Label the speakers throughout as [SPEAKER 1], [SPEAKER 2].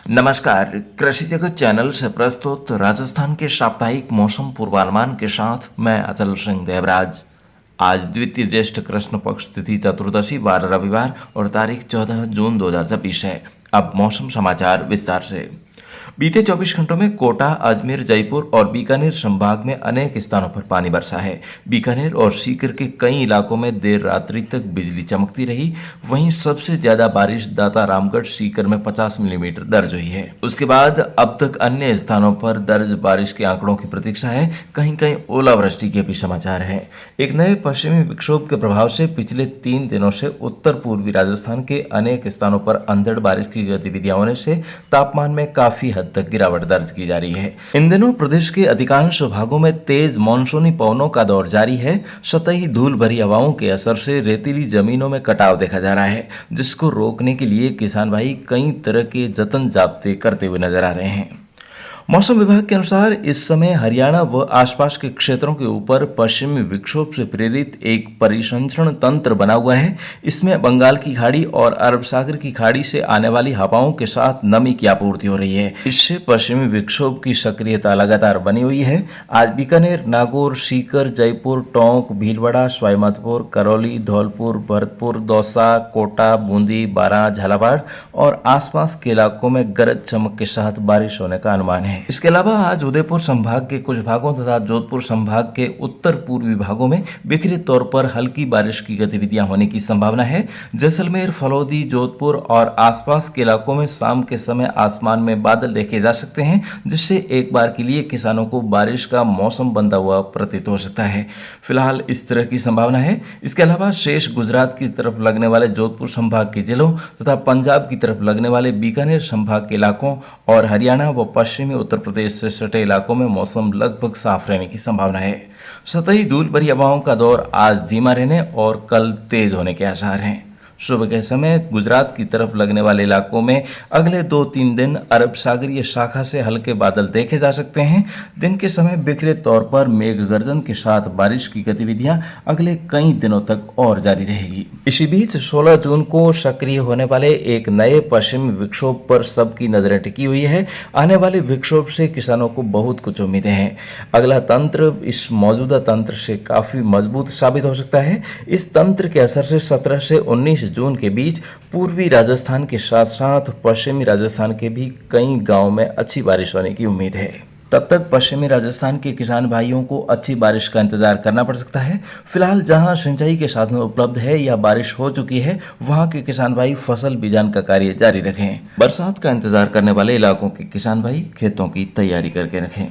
[SPEAKER 1] नमस्कार, कृषि जगत चैनल से प्रस्तुत राजस्थान के साप्ताहिक मौसम पूर्वानुमान के साथ मैं अचल सिंह देवराज। आज द्वितीय ज्येष्ठ कृष्ण पक्ष तिथि चतुर्दशी वार रविवार और तारीख 14 जून 2026 है। अब मौसम समाचार विस्तार से। बीते 24 घंटों में कोटा, अजमेर, जयपुर और बीकानेर संभाग में अनेक स्थानों पर पानी बरसा है। बीकानेर और सीकर के कई इलाकों में देर रात्रि तक बिजली चमकती रही। वहीं सबसे ज्यादा बारिश दाता रामगढ़ सीकर में 50 मिलीमीटर दर्ज हुई है। उसके बाद अब तक अन्य स्थानों पर दर्ज बारिश के आंकड़ों की प्रतीक्षा है। कहीं कहीं ओलावृष्टि के भी समाचार है। एक नए पश्चिमी विक्षोभ के प्रभाव से पिछले 3 दिनों से उत्तर पूर्वी राजस्थान के अनेक स्थानों पर अंधड़ बारिश की गतिविधियां होने से तापमान में काफी हद तक गिरावट दर्ज की जा रही है। इन दिनों प्रदेश के अधिकांश भागों में तेज मानसूनी पवनों का दौर जारी है। सतही धूल भरी हवाओं के असर से रेतीली जमीनों में कटाव देखा जा रहा है, जिसको रोकने के लिए किसान भाई कई तरह के जतन जाब्ते करते हुए नजर आ रहे हैं। मौसम विभाग के अनुसार इस समय हरियाणा व आसपास के क्षेत्रों के ऊपर पश्चिमी विक्षोभ से प्रेरित एक परिसंचरण तंत्र बना हुआ है। इसमें बंगाल की खाड़ी और अरब सागर की खाड़ी से आने वाली हवाओं के साथ नमी की आपूर्ति हो रही है। इससे पश्चिमी विक्षोभ की सक्रियता लगातार बनी हुई है। आज बीकानेर, नागौर, सीकर, जयपुर, टोंक, भीलवाड़ा, सवाईमाधोपुर, करौली, धौलपुर, भरतपुर, दौसा, कोटा, बूंदी, बारां, झालावाड़ और आसपास के इलाकों में गरज चमक के साथ बारिश होने का अनुमान है। इसके अलावा आज उदयपुर संभाग के कुछ भागों तथा जोधपुर संभाग के उत्तर पूर्वी भागों में बिखरे तौर पर हल्की बारिश की गतिविधियां होने की संभावना है। जैसलमेर, फलौदी, जोधपुर और आसपास के इलाकों में शाम के समय आसमान में बादल देखे जा सकते हैं, जिससे एक बार के लिए किसानों को बारिश का मौसम बनता हुआ प्रतीत हो सकता है। फिलहाल इस तरह की संभावना है। इसके अलावा शेष गुजरात की तरफ लगने वाले जोधपुर संभाग के जिलों तथा पंजाब की तरफ लगने वाले बीकानेर संभाग के इलाकों और हरियाणा व पश्चिमी उत्तर प्रदेश से सटे इलाकों में मौसम लगभग साफ रहने की संभावना है। सतही धूल भरी हवाओं का दौर आज धीमा रहने और कल तेज होने के आसार हैं। सुबह के समय गुजरात की तरफ लगने वाले इलाकों में अगले 2-3 दिन अरब सागरीय शाखा से हल्के बादल देखे जा सकते हैं। दिन के समय बिखरे तौर पर मेघ गर्जन के साथ बारिश की गतिविधियां अगले कई दिनों तक और जारी रहेगी। इसी बीच 16 जून को सक्रिय होने वाले एक नए पश्चिमी विक्षोभ पर सबकी नजरें टिकी हुई है। आने वाले विक्षोभ से किसानों को बहुत कुछ उम्मीदें हैं। अगला तंत्र इस मौजूदा तंत्र से काफी मजबूत साबित हो सकता है। इस तंत्र के असर से 17 से 19 जून के बीच पूर्वी राजस्थान के साथ साथ पश्चिमी राजस्थान के भी कई गांवों में अच्छी बारिश होने की उम्मीद है। तब तक पश्चिमी राजस्थान के किसान भाइयों को अच्छी बारिश का इंतजार करना पड़ सकता है। फिलहाल जहां सिंचाई के साधन उपलब्ध है या बारिश हो चुकी है, वहां के किसान भाई फसल बीजान का कार्य जारी रखें। बरसात का इंतजार करने वाले इलाकों के किसान भाई खेतों की तैयारी करके रखें।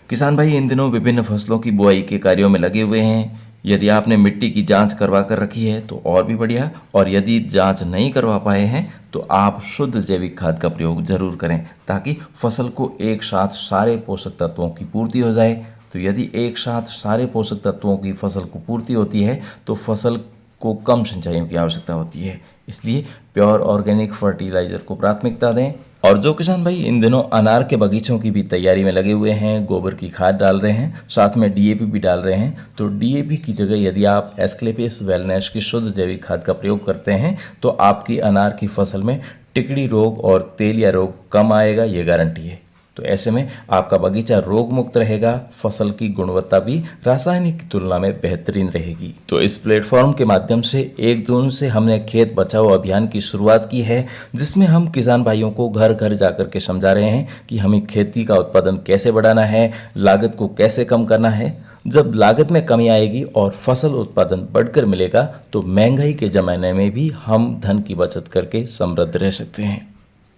[SPEAKER 1] किसान भाई इन दिनों विभिन्न फसलों की बुआई के कार्यों में लगे हुए हैं। यदि आपने मिट्टी की जांच करवा कर रखी है तो और भी बढ़िया, और यदि जांच नहीं करवा पाए हैं तो आप शुद्ध जैविक खाद का प्रयोग जरूर करें, ताकि फसल को एक साथ सारे पोषक तत्वों की पूर्ति हो जाए। तो यदि एक साथ सारे पोषक तत्वों की फसल को पूर्ति होती है तो फसल को कम सिंचाइयों की आवश्यकता होती है। इसलिए प्योर ऑर्गेनिक फर्टिलाइजर को प्राथमिकता दें। और जो किसान भाई इन दिनों अनार के बगीचों की भी तैयारी में लगे हुए हैं, गोबर की खाद डाल रहे हैं, साथ में डीएपी भी डाल रहे हैं, तो डीएपी की जगह यदि आप एस्क्लेपियस वेलनेस की शुद्ध जैविक खाद का प्रयोग करते हैं तो आपकी अनार की फसल में टिकड़ी रोग और तेलिया रोग कम आएगा, ये गारंटी है। तो ऐसे में आपका बगीचा रोग मुक्त रहेगा, फसल की गुणवत्ता भी रासायनिक की तुलना में बेहतरीन रहेगी। तो इस प्लेटफॉर्म के माध्यम से 1 जून से हमने खेत बचाओ अभियान की शुरुआत की है, जिसमें हम किसान भाइयों को घर घर जाकर के समझा रहे हैं कि हमें खेती का उत्पादन कैसे बढ़ाना है, लागत को कैसे कम करना है। जब लागत में कमी आएगी और फसल उत्पादन बढ़कर मिलेगा तो महंगाई के जमाने में भी हम धन की बचत करके समृद्ध रह सकते हैं।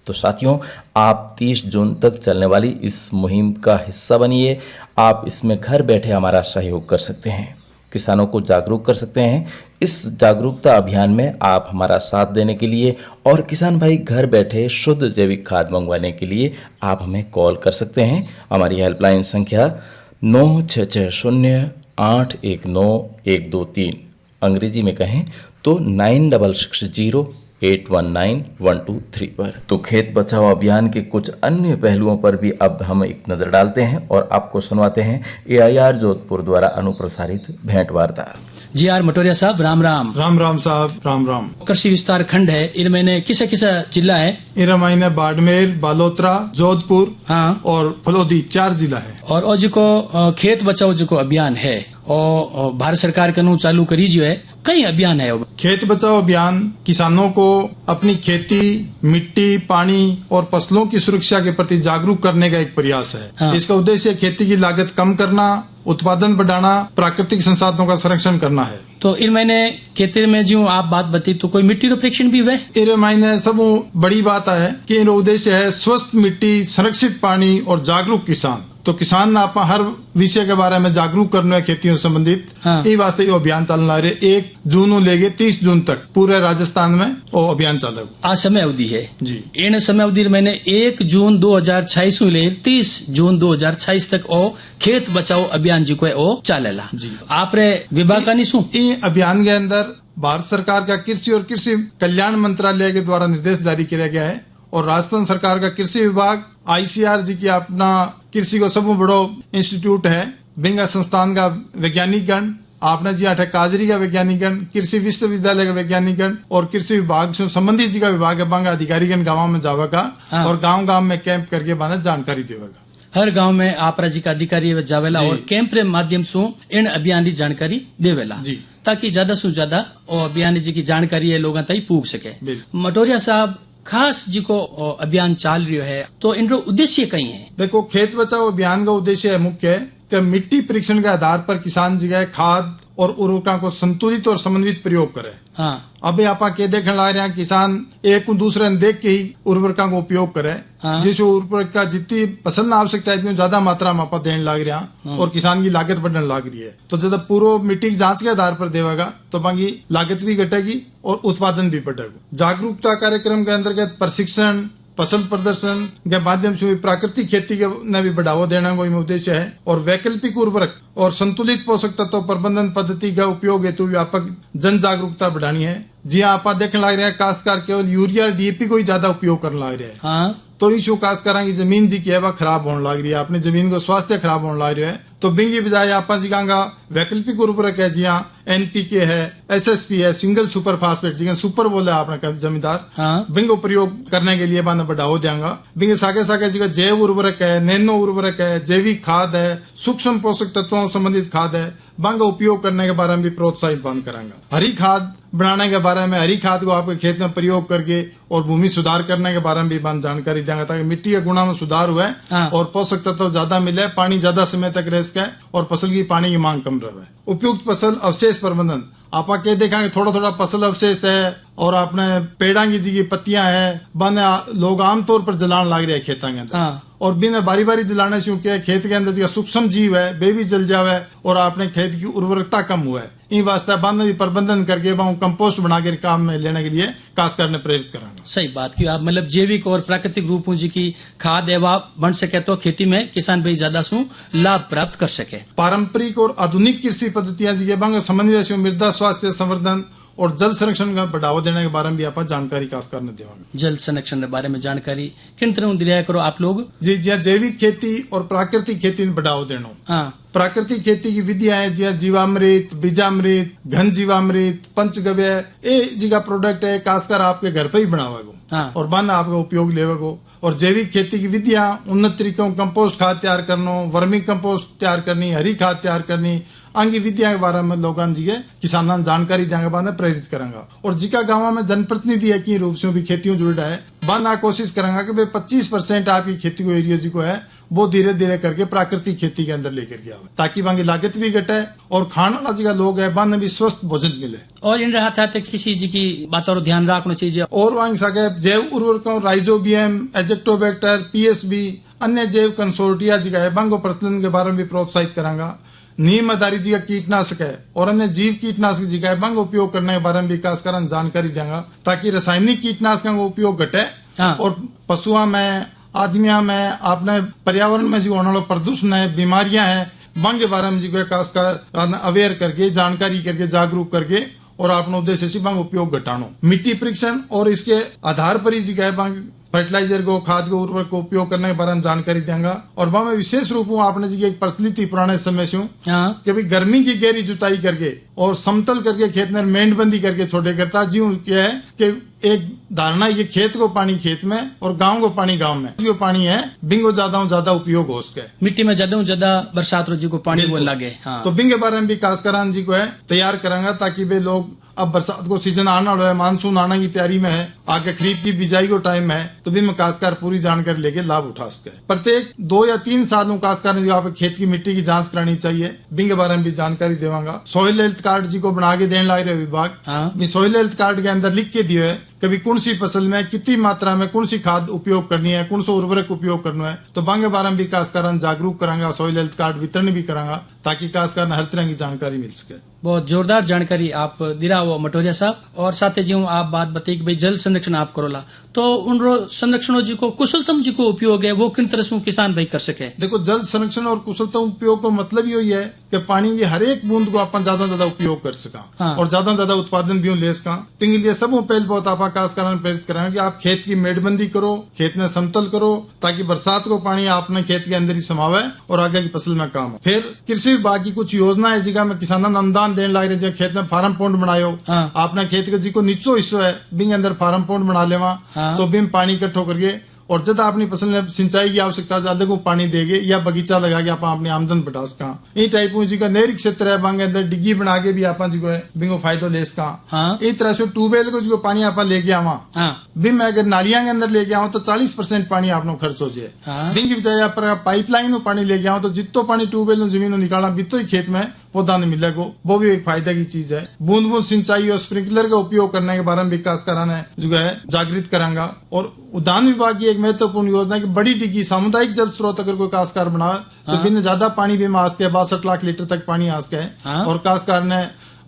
[SPEAKER 1] तो साथियों, आप 30 जून तक चलने वाली इस मुहिम का हिस्सा बनिए। आप इसमें घर बैठे हमारा सहयोग कर सकते हैं, किसानों को जागरूक कर सकते हैं। इस जागरूकता अभियान में आप हमारा साथ देने के लिए और किसान भाई घर बैठे शुद्ध जैविक खाद मंगवाने के लिए आप हमें कॉल कर सकते हैं। हमारी हेल्पलाइन संख्या 9668191123, अंग्रेजी में कहें तो 9660819123 पर। तो खेत बचाओ अभियान के कुछ अन्य पहलुओं पर भी अब हम एक नज़र डालते हैं और आपको सुनवाते हैं AIR जोधपुर द्वारा अनुप्रसारित भेंट वार्ता।
[SPEAKER 2] जी आर मटोरिया साहब राम राम।
[SPEAKER 3] राम राम साहब, राम राम।
[SPEAKER 2] कृषि विस्तार खंड है, इनमें ने किसा किसा जिला है?
[SPEAKER 3] इरा मायने बाड़मेर, बालोतरा, जोधपुर
[SPEAKER 2] हाँ
[SPEAKER 3] और फलोदी 4 जिला है।
[SPEAKER 2] और जो खेत बचाओ जो अभियान है और भारत सरकार के नु चालू करी जो है, कई अभियान है।
[SPEAKER 3] खेत बचाओ अभियान किसानों को अपनी खेती, मिट्टी, पानी और फसलों की सुरक्षा के प्रति जागरूक करने का एक प्रयास है।
[SPEAKER 2] हाँ।
[SPEAKER 3] इसका उद्देश्य खेती की लागत कम करना, उत्पादन बढ़ाना, प्राकृतिक संसाधनों का संरक्षण करना है।
[SPEAKER 2] तो इन महीने खेती में जो आप बात बती तो कोई मिट्टी परीक्षण भी हुए?
[SPEAKER 3] इरे मायने सब बड़ी बात है कि इनका उद्देश्य है स्वस्थ मिट्टी, संरक्षित पानी और जागरूक किसान। तो किसान आप हर विषय के बारे में जागरूक करना है खेतियों से संबंधित।
[SPEAKER 2] हाँ।
[SPEAKER 3] ये वास्ते ये अभियान चलना है 1 जून लेके 30 जून तक पूरे राजस्थान में वो अभियान चलेगा।
[SPEAKER 2] आज समय अवधि है
[SPEAKER 3] जी।
[SPEAKER 2] इन समय अवधि मैंने 1 जून 2026 ले 30 जून 2026 तक ओ खेत बचाओ अभियान जी को ओ चलेला
[SPEAKER 3] जी।
[SPEAKER 2] आप रे विभाग का नहीं सु
[SPEAKER 3] ये अभियान के अंदर भारत सरकार का कृषि और कृषि कल्याण मंत्रालय के द्वारा निर्देश जारी किया गया है और राजस्थान सरकार का कृषि विभाग ICR जी की अपना कृषि को सब बड़ो इंस्टीट्यूट है, बिंगा संस्थान का वैज्ञानिक गण, आपने जी आठ काजरी का वैज्ञानिक गण, कृषि विश्वविद्यालय का वैज्ञानिक गण और कृषि विभाग से संबंधित जी का विभाग है बांगा अधिकारीगण गाँव में जावेगा। हाँ। और गाँव में कैंप करके बाने जानकारी देवेगा।
[SPEAKER 2] हर गांव में आप राज्य का अधिकारी जावेला और कैंप के माध्यम से इन अभियान की जानकारी देवेला
[SPEAKER 3] जी,
[SPEAKER 2] ताकि ज्यादा से ज्यादा अभियान जी की जानकारी है लोगों तक पूछ सके। मटोरिया साहब खास जी को अभियान चाल रही है तो इनका उद्देश्य कहीं है?
[SPEAKER 3] देखो, खेत बचाओ अभियान का उद्देश्य है मुख्य है कि मिट्टी परीक्षण के आधार पर किसान जी का खाद और उर्वरकों को संतुलित और समन्वित प्रयोग करे।
[SPEAKER 2] हाँ।
[SPEAKER 3] अभी आप देखने लग रहे हैं किसान एक दूसरे ने देख के ही उर्वरकों का उपयोग करे। हाँ। जिस उर्वरक का जितनी फसल में आवश्यकता है ज्यादा मात्रा में आप देने लग रहे हैं। हाँ। और किसान की लागत बढ़ने लग रही है। तो जब पूर्व मिट्टी की जांच के आधार पर देगा तो बाकी लागत भी घटेगी और उत्पादन भी बढ़ेगा। जागरूकता कार्यक्रम के अंतर्गत प्रशिक्षण, फसल प्रदर्शन के माध्यम से प्राकृतिक खेती के ने भी बढ़ावा देना कोई उद्देश्य है और वैकल्पिक उर्वरक और संतुलित पोषक तत्व प्रबंधन पद्धति का उपयोग हेतु व्यापक जन जागरूकता बढ़ानी है। जी हाँ, आप देखने लग रहे हैं काश्तकार केवल यूरिया और DAP को ही ज्यादा उपयोग करने लग रहे हैं। हाँ। तो इशू काश्तकारों की जमीन जी की है वह खराब होने लग रही है, अपनी जमीन को स्वास्थ्य खराब होने लग रहा है। तो बिंगी बजाय आप जी का वैकल्पिक उर्वरक है, जी हाँ NPK है, SSP है, सिंगल सुपर फास्फेट जी सुपर बोले आपने जमींदार। हाँ। बिंग प्रयोग करने के लिए मैंने बढ़ावा देंगा। बिंग सागे सागे जी का जैव उर्वरक है, नैनो उर्वरक है, जैविक खाद है, सूक्ष्म पोषक तत्वों संबंधित खाद है, बंग उपयोग करने के बारे में भी प्रोत्साहित बंद करांगा। हरी खाद बनाने के बारे में, हरी खाद को आपके खेत में प्रयोग करके और भूमि सुधार करने के बारे में भी बंद जानकारी देंगे ताकि मिट्टी के गुणों में सुधार हुए। हाँ। और पोषक तत्व ज्यादा मिले, पानी ज्यादा समय तक रह सके और फसल की पानी की मांग कम रहे। उपयुक्त फसल अवशेष प्रबंधन, आप क्या देखेंगे थोड़ा थोड़ा फसल अवशेष है और आपने पेड़ा की जी की पत्तियां है बन लोग आमतौर पर जलाने लग रहे हैं खेतों के अंदर। हाँ। और बिना बारी बारी जलाने से क्या खेत के अंदर जो सूक्ष्म जीव है वे भी जल जावे और आपने खेत की उर्वरकता कम हुआ है। इन वास्ते बाद भी प्रबंधन करके कंपोस्ट बना के काम में लेने के लिए काश्तकार ने प्रेरित कराना।
[SPEAKER 2] सही बात की आप, मतलब जैविक और प्राकृतिक रूपों जी की खाद है बन सके तो खेती में किसान भाई ज्यादा सु लाभ प्राप्त कर सके। पारंपरिक
[SPEAKER 3] और आधुनिक कृषि पद्धतियां जी समन्वय से मृदा स्वास्थ्य संवर्धन और जल संरक्षण का बढ़ावा देने के बारे में भी आप जानकारी काश्तकार ने देवांगे।
[SPEAKER 2] जल संरक्षण के बारे में जानकारी किन तरह दिया करो आप लोग?
[SPEAKER 3] जी जैविक खेती और प्राकृतिक खेती में बढ़ावा देना। हाँ। प्राकृतिक खेती की विधियां है जी जीवामृत, बीजामृत, घन जीवामृत, पंचगव्य, ये जी का प्रोडक्ट है काश्तकार आपके घर पे ही बनावेगो। हाँ। और बन आपका उपयोग लेवेगो। और जैविक खेती की विधियां उन्नत तरीकों कंपोस्ट खाद तैयार करना, वर्मी कंपोस्ट तैयार करनी, हरी खाद तैयार करनी, अंगी विद्या के बारे में लोगों जी किसानों जानकारी देने के बाद प्रेरित करेंगे। और जिका गाँव में जनप्रतिनिधि है की रूप से भी खेतियों जुड़ा है बना कोशिश करेंगे कि भाई 25% आपकी खेती को एरिया जी को है वो धीरे धीरे करके प्राकृतिक खेती के अंदर लेकर गया ताकि वहां की लागत भी घटे और खाने वाला जी का लोग है बन भी स्वस्थ भोजन मिले।
[SPEAKER 2] और इन रहा था किसी जी की बात और ध्यान रखना चाहिए।
[SPEAKER 3] और वहां सके जैव उर्वरकों राइजोबियम, एजेक्टोबैक्टर, PSB, अन्य जैव कंसोर्टिया जी का है बंगो प्रचलन के बारे में भी प्रोत्साहित करांगा। नीम आधारित जी का कीटनाशक है और अन्य जीव कीटनाशक जी का बंग उपयोग करने के बारे में विकास कर जानकारी देंगे ताकि रासायनिक कीटनाशकों का उपयोग घटे। हाँ। और पशुओं में, आदमियों में, आपने पर्यावरण में जो होने वाला प्रदूषण है, बीमारियां हैं, बंग के बारे में जी को खासकर अवेयर करके जानकारी करके जागरूक करके और अपने उद्देश्य से बंग उपयोग घटानो। मिट्टी परीक्षण और इसके आधार पर ही जी का बंग फर्टिलाइजर को, खाद को, उर्वरक को उपयोग करने के बारे में जानकारी देंगे। और वहाँ में विशेष रूप में आपने जी एक प्रचलित थी पुराने समय से
[SPEAKER 2] हाँ
[SPEAKER 3] कि भाई गर्मी की गहरी जुताई करके और समतल करके खेत में मेंढबंदी करके छोटे करता जी क्या है कि एक धारणा ये खेत को पानी खेत में और गांव को पानी गांव में जो पानी है बिंगो ज्यादा उपयोग हो सके
[SPEAKER 2] मिट्टी में ज्यादा बरसात रोजी को पानी वो लगे। हाँ
[SPEAKER 3] तो बिंग के बारे में भी काश्तकारान जी को है तैयार करांगा ताकि वे लोग अब बरसात को सीजन आना है, मानसून आने की तैयारी में है, आगे खरीद की बिजाई को टाइम है, तो भी में काश्तकार पूरी जानकारी लेके लाभ उठा सके। प्रत्येक 2 या 3 सालों काश्तकार ने जो आप खेत की मिट्टी की जांच करानी चाहिए, बिंग के बारे में भी जानकारी देवांगा। सॉइल हेल्थ कार्ड जी को बना के देने लग रहे विभाग।
[SPEAKER 2] हाँ।
[SPEAKER 3] सॉइल हेल्थ कार्ड के अंदर लिख के दिए है कभी कौन सी फसल में कितनी मात्रा में कौन सी खाद उपयोग करनी है, कौन सा उर्वरक उपयोग करना है, तो बांगे बारे में भी काश्तकार जागरूक करांगा, सॉइल हेल्थ कार्ड वितरण भी करांगा ताकि काश्तकार हर तरह की जानकारी मिल सके।
[SPEAKER 2] बहुत जोरदार जानकारी आप दिला वो मटोरिया साहब। और साथ ही जो आप बात बताई कि भाई जल संरक्षण आप करोला, तो उन संरक्षणों जी को कुशलतम जी को उपयोग है वो किन तरह से किसान भाई कर सके।
[SPEAKER 3] देखो जल संरक्षण और कुशलतम उपयोग का मतलब यही है कि पानी की हर एक बूंद को अपन ज्यादा उपयोग कर सका।
[SPEAKER 2] हाँ।
[SPEAKER 3] और ज्यादा उत्पादन भी ले सका। तो इनके लिए सब पहले बहुत आप काश्तकारों को प्रेरित करेंगे कि आप खेत की मेड़बंदी करो, खेत में समतल करो ताकि बरसात को पानी आपने खेत के अंदर ही समावे और आगे की फसल में काम हो। फिर कृषि विभाग की कुछ योजना है जिसका में किसानों ने अनुदान देने लग रहे, खेत में फार्म पॉन्ड बनायो।
[SPEAKER 2] हाँ।
[SPEAKER 3] आपने खेत के जी को नीचो हिस्सो है बिंग अंदर फार्म पॉन्ड बना लेवा।
[SPEAKER 2] हाँ।
[SPEAKER 3] तो बिम पानी इकट्ठो करके और जब अपनी फसल में सिंचाई की आवश्यकता ज्यादा को पानी देगे या बगीचा लगा के आप अपनी आमदन बढ़ा सका। ये टाइप जी का नहरी क्षेत्र है बांगे अंदर डिग्गी बना के भी आप जी को है बिंगो फायदो ले सका।
[SPEAKER 2] हाँ।
[SPEAKER 3] इस तरह से ट्यूबवेल को जो पानी आप लेके आवा।
[SPEAKER 2] हाँ।
[SPEAKER 3] बिम अगर नालियां के अंदर लेके आओ तो 40% पानी आपनो खर्च हो जाए।
[SPEAKER 2] हाँ।
[SPEAKER 3] बिंग की बजाय आप पाइपलाइन में पानी लेके आओ तो जितो पानी ट्यूबवेल जमीन में निकाला बितो ही खेत में पौधा नहीं मिलेगा, वो भी एक फायदा की चीज है। बूंद बूंद सिंचाई और स्प्रिंकलर का उपयोग करने के बारे में विकास कराना जो है जागृत करांगा। और उद्यान विभाग की एक महत्वपूर्ण योजना है कि बड़ी डिग्गी सामुदायिक जल स्रोत अगर कोई काश्तकार बनाए तो बिन ज्यादा पानी भी में आ सके, 62 लाख लीटर तक पानी आ सके।
[SPEAKER 2] हाँ। और
[SPEAKER 3] काश्तकार ने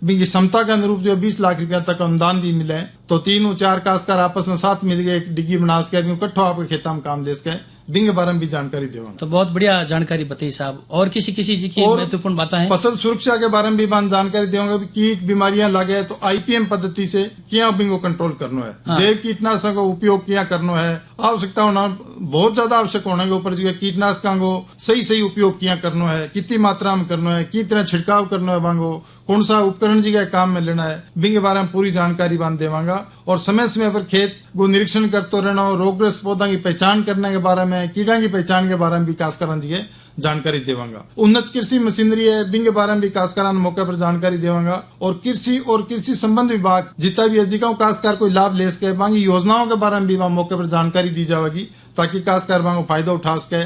[SPEAKER 3] की क्षमता के अनुरूप जो 20 लाख रुपया तक अनुदान भी मिले तो 3-4 काश्तकार आपस में साथ मिल गए एक डिग्गी बना सके, इकट्ठो आपके खेता में काम दे सके। बिंग के बारे में भी जानकारी देवा।
[SPEAKER 2] तो बहुत बढ़िया जानकारी बताई साहब। और किसी जी की महत्वपूर्ण बातें हैं?
[SPEAKER 3] फसल सुरक्षा के बारे में भी जानकारी देंगे। कीट बीमारियां लगे तो IPM पद्धति से क्या बिंग को कंट्रोल करना है।
[SPEAKER 2] हाँ।
[SPEAKER 3] जैव कीटनाशक का उपयोग क्या करना है, आवश्यकता होना बहुत ज्यादा आवश्यक होने के ऊपर जो कीटनाशकों को सही उपयोग क्या करना है, कितनी मात्रा में करना है, किस तरह छिड़काव करना है, बांगो कौन सा उपकरण जी का काम में लेना है, बिंग के बारे में पूरी जानकारी बांध देवांगा। और समय समय पर खेत को निरीक्षण करते रहना, रोगग्रस्त पौधा की पहचान करने के बारे में, कीड़ा की पहचान के बारे में भी काश्तकारों जी जानकारी देवांगा। उन्नत कृषि मशीनरी है बिंग के बारे में भी काश्तकारों मौके पर जानकारी देवांगा। और कृषि संबंध विभाग जितना भी अधिकांश काश्तकार कोई लाभ ले सके बांगी योजनाओं के बारे में भी मौके पर जानकारी दी जाएगी ताकि काश्तकार को फायदा उठा सके।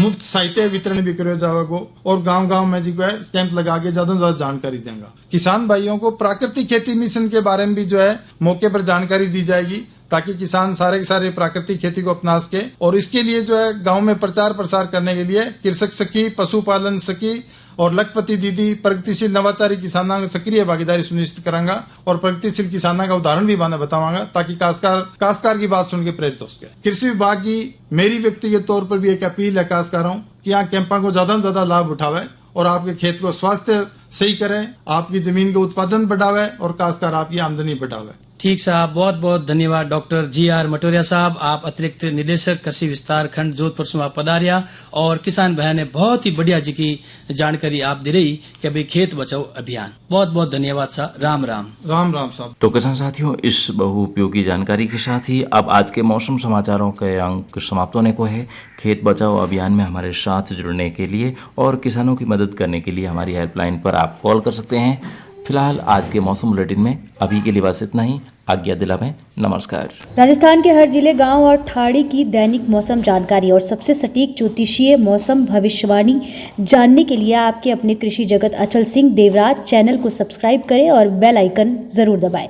[SPEAKER 3] मुफ्त साहित्य वितरण भी करो जाएगा और गांव में जी को है कैंप लगा के ज्यादा जानकारी देंगे। किसान भाइयों को प्राकृतिक खेती मिशन के बारे में भी जो है मौके पर जानकारी दी जाएगी ताकि किसान सारे के सारे प्राकृतिक खेती को अपना सके। और इसके लिए जो है गांव में प्रचार प्रसार करने के लिए कृषक सखी, पशुपालन सखी और लखपति दीदी प्रगतिशील नवाचारी किसानों की सक्रिय भागीदारी सुनिश्चित करांगा और प्रगतिशील किसानों का उदाहरण भी बतावांगा ताकि काश्तकार की बात सुन के प्रेरित हो सके। कृषि विभाग की मेरी व्यक्तिगत तौर पर भी एक अपील है काश्तकारों कि यहाँ कैंपा को ज्यादा से ज्यादा लाभ उठावे और आपके खेत को स्वास्थ्य सही करे, आपकी जमीन का उत्पादन बढ़ावे और काश्तकार आपकी आमदनी बढ़ावे।
[SPEAKER 2] ठीक साहब, बहुत बहुत धन्यवाद डॉक्टर GR मटोरिया साहब। आप अतिरिक्त निदेशक कृषि विस्तार खंड जोधपुर से पधारिया और किसान भाई ने बहुत ही बढ़िया जी की जानकारी आप दे रही कि अभी खेत बचाओ अभियान। बहुत बहुत धन्यवाद साहब। राम राम।
[SPEAKER 3] राम राम साहब।
[SPEAKER 1] तो किसान साथियों, इस बहुउपयोगी जानकारी के साथ ही अब आज के मौसम समाचारों के अंक समाप्त होने को है। खेत बचाओ अभियान में हमारे साथ जुड़ने के लिए और किसानों की मदद करने के लिए हमारी हेल्पलाइन पर आप कॉल कर सकते हैं। फिलहाल आज के मौसम बुलेटिन में अभी के लिए बस इतना ही। आज्ञा दिलावें। नमस्कार।
[SPEAKER 4] राजस्थान के हर जिले, गांव और ठाड़ी की दैनिक मौसम जानकारी और सबसे सटीक ज्योतिषीय मौसम भविष्यवाणी जानने के लिए आपके अपने कृषि जगत अचल सिंह देवराज चैनल को सब्सक्राइब करें और बेल आइकन जरूर दबाएं।